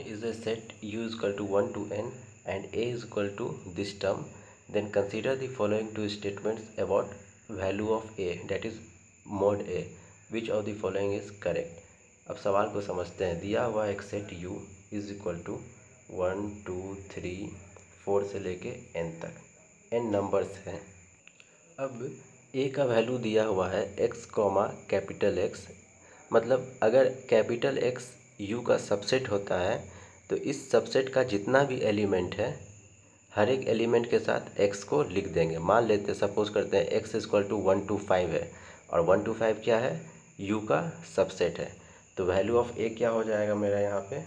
is a set u is equal to 1 to n and a is equal to this term, then consider the following two statements about value of a, that is mod a. Which of the following is correct? अब सवाल को समझते हैं। दिया हुआ एक set u is equal to 1 2 3 4 से लेके n तक, n नंबर्स हैं। अब a का वैल्यू दिया हुआ है x कॉमा कैपिटल X, मतलब अगर कैपिटल X u का सबसेट होता है तो इस सबसेट का जितना भी एलिमेंट है हर एक एलिमेंट के साथ x को लिख देंगे। मान लेते हैं, सपोज करते हैं x इक्वल टू 1 to 5 है और 1 to 5 क्या है, u का सबसेट है। तो वैल्यू ऑफ a क्या हो जाएगा मेरा यहाँ पे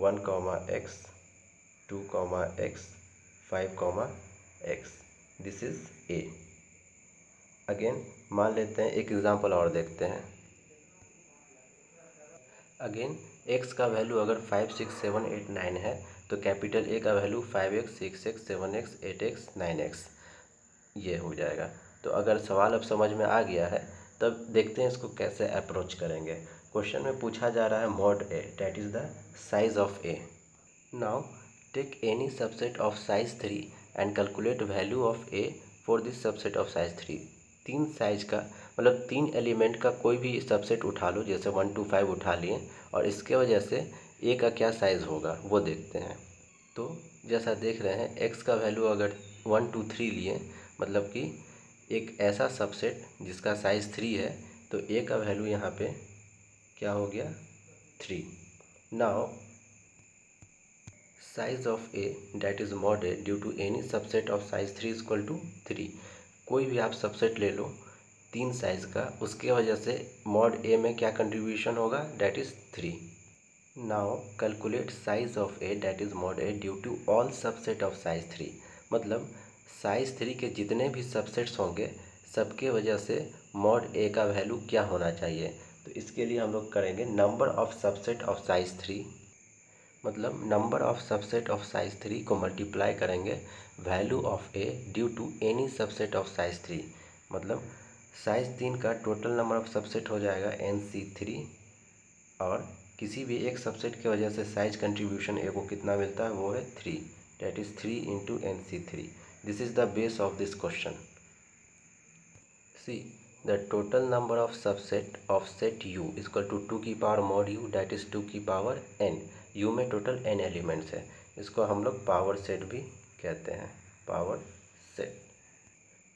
1 comma x 2 comma x 5 comma x, this is a। Again मान लेते हैं एक एग्जांपल और देखते हैं। अगेन x का वैल्यू अगर 5 6 7 8 9 है तो कैपिटल A का value 5x 6x 7x 8x 9x ये हो जाएगा। तो अगर सवाल अब समझ में आ गया है तब देखते हैं इसको कैसे अप्रोच करेंगे। क्वेश्चन में पूछा जा रहा है mod a, that is the size of a। Now take any subset of size 3 and calculate value of a for this subset of size 3। तीन साइज का मतलब तीन एलिमेंट का कोई भी सबसेट उठा लो, जैसे 1 to 5 उठा लिए, और इसके वजह से a का क्या साइज़ होगा वो देखते हैं। तो जैसा देख रहे हैं x का वैल्यू अगर 1 to 3 लिए, मतलब कि एक ऐसा सबसेट जिसका साइज़ 3 है, तो a का वैल्यू यहाँ पे क्या हो गया 3। Now size of a that is mod a due to any subset of size 3 equal to 3। कोई भी आप सबसेट ले लो तीन साइज़ का, उसके वजह से मॉड a में क्या कंट्रीब्यूशन होगा, that is 3। Now calculate size of a that is mod a due to all subset of size 3। मतलब साइज 3 के जितने भी सबसेट्स होंगे सबके वजह से मॉड a का वैल्यू क्या होना चाहिए। तो इसके लिए हम लोग करेंगे number of subset of size 3, मतलब number of subset of size 3 को मल्टीप्लाई करेंगे value of a due to any subset of size 3। मतलब साइज 3 का टोटल नंबर ऑफ सबसेट हो जाएगा NC3, और किसी भी एक सबसेट की वजह से साइज कंट्रीब्यूशन ए को कितना मिलता है वो है 3, that is 3 into NC3। This is the base of this question. See the total number of subset of set u equal to 2 की power mod u that is 2 की पावर n। u में total n elements है, इसको हम लोग power set भी कहते हैं, पावर सेट।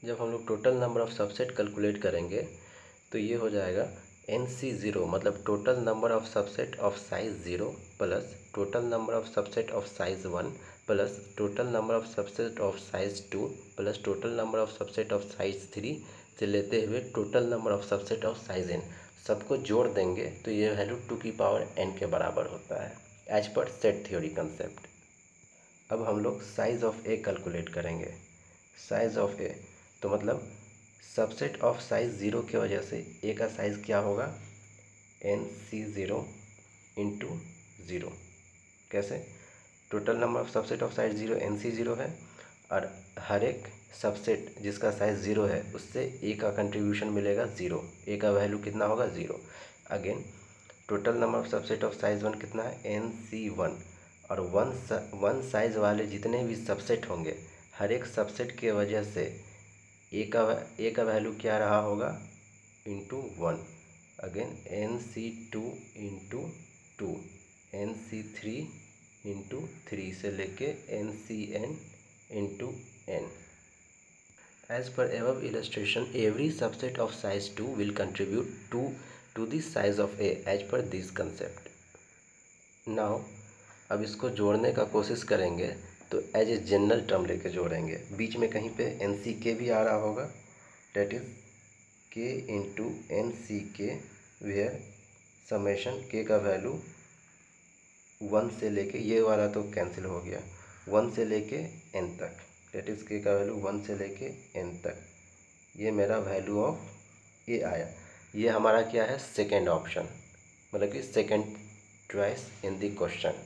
जब हम लोग total number of subset calculate करेंगे तो ये हो जाएगा NC0, मतलब total number of subset of size 0 plus total number of subset of size 1 plus total number of subset of size 2 plus total number of subset of size 3 से लेते हुए total number of subset of size n, सबको जोड़ देंगे तो ये value 2 की power n के बराबर होता है as per set theory concept. अब हम लोग साइज ऑफ a कैलकुलेट करेंगे। साइज ऑफ a तो मतलब सबसेट ऑफ साइज 0 की वजह से a का साइज़ क्या होगा NC0 इंटू 0। कैसे, total number of subset of size 0 NC0 है, और हर एक सबसेट जिसका साइज़ 0 है उससे a का कंट्रीब्यूशन मिलेगा 0, a का वैल्यू कितना होगा 0। Again total number of subset of size 1 कितना है NC1, और वन साइज़ वाले जितने भी सबसेट होंगे हर एक सबसेट के वजह से ए का वैल्यू क्या रहा होगा into 1। Again NC2 into 2, NC3 into 3 से लेके NCN into n। As per above illustration, every subset of size 2 will contribute to the size of A as per this concept. Now अब इसको जोड़ने का कोशिश करेंगे तो एज ए जनरल टर्म लेके जोड़ेंगे। बीच में कहीं पे NCK भी आ रहा होगा, that is K into NCK, where summation K का वैल्यू 1 से लेके, ये वाला तो कैंसिल हो गया, 1 से लेके n तक, डेट इज़ K का वैल्यू 1 से लेके n तक। ये मेरा वैल्यू ऑफ A आया। ये हमारा क्या है सेकेंड ऑप्शन, मतलब कि second choice in the question.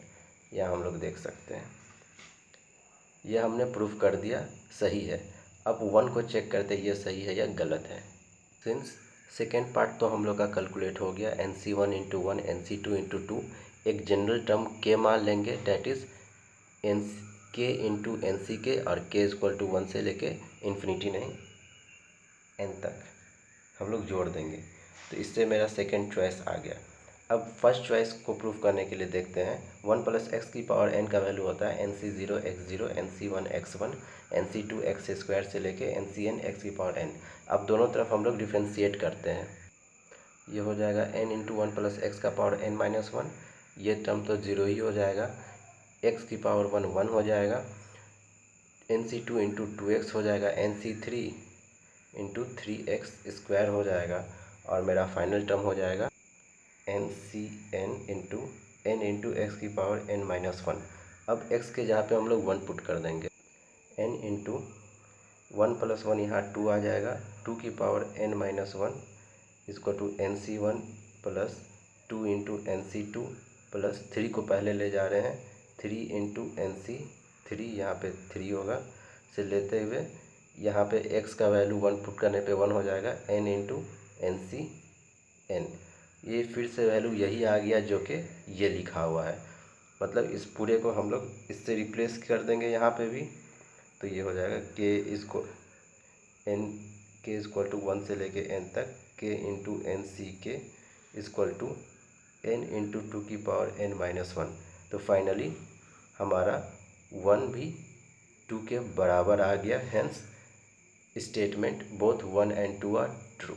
यहाँ हम लोग देख सकते हैं ये हमने प्रूफ कर दिया सही है। अब 1 को चेक करते ये सही है या गलत है। सिंस सेकेंड पार्ट तो हम लोग का कैलकुलेट हो गया, NC1 इंटू 1 NC2 इंटू 2 एक जनरल टर्म के मान लेंगे, डैट इज़ एन के इंटू एन सी के, और के इक्वल टू 1 से लेके इन्फिनिटी नहीं एन तक हम लोग जोड़ देंगे। तो इससे मेरा सेकंड चॉइस आ गया। अब फर्स्ट चॉइस को प्रूव करने के लिए देखते हैं। 1 प्लस एक्स की पावर n का वैल्यू होता है n c zero x zero, n c one x one, n c two x square से लेके एन सी एन एक्स की पावर n। अब दोनों तरफ हम लोग डिफ्रेंशिएट करते हैं। ये हो जाएगा n into one plus x का पावर n माइनस वन, ये टर्म तो जीरो ही हो जाएगा। x की पावर 1 1 हो जाएगा। N c two into two x हो जाएगा, n c three into three x square हो जाएगा, और मेरा फाइनल टर्म हो जाएगा n c n into x की पावर n माइनस वन। अब x के जहाँ पे हम लोग 1 पुट कर देंगे, n into one plus one, यहाँ 2 आ जाएगा, 2 की पावर n माइनस वन इसको two n c one plus 2 into n c two plus 3 को पहले ले जा रहे हैं, 3 इंटू एन सी थ्री, यहाँ पे 3 होगा, से लेते हुए यहाँ पे x का वैल्यू 1 पुट करने पे 1 हो जाएगा, n into n c n. ये फिर से वैल्यू यही आ गया जो कि ये लिखा हुआ है। मतलब इस पूरे को हम लोग इससे रिप्लेस कर देंगे यहाँ पे भी, तो ये हो जाएगा के इसको एन के इक्वल टू 1 से लेके n तक, के इंटू एन सी के equal to n into two की पावर n माइनस वन। तो फाइनली हमारा 1 भी 2 के बराबर आ गया। Hence statement both 1 and 2 are true.